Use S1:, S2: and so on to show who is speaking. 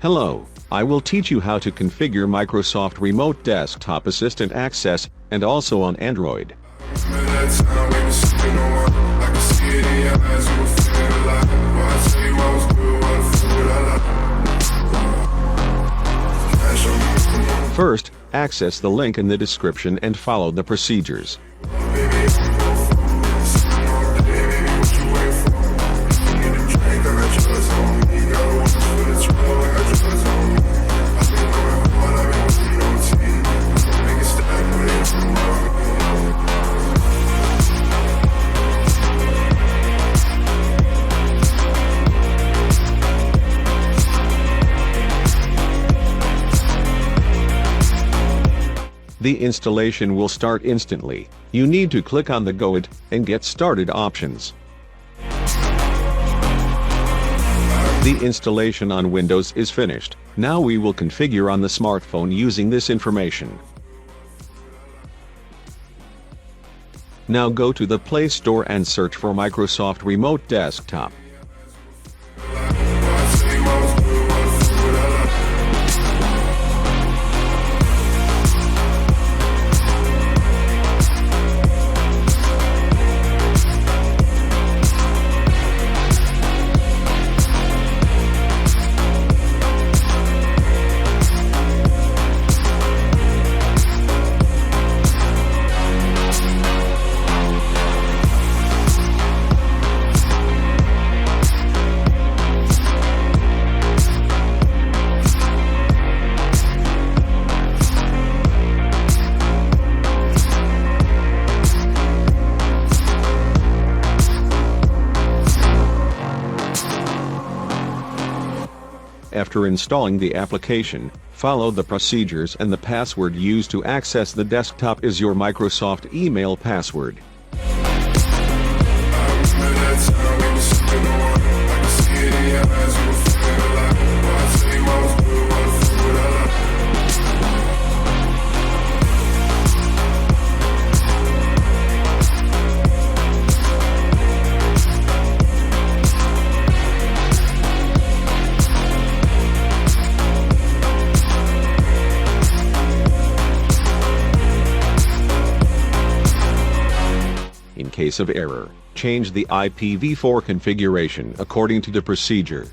S1: Hello, I will teach you how to configure Microsoft Remote Desktop Assistant Access, and also on Android. First, access the link in the description and follow the procedures. The installation will start instantly. You need to click on the Go It and Get Started options. The installation on Windows is finished. Now we will configure on the smartphone using this information. Now go to the Play Store and search for Microsoft Remote Desktop. After installing the application, follow the procedures, and the password used to access the desktop is your Microsoft email password. In case of error, change the IPv4 configuration according to the procedure.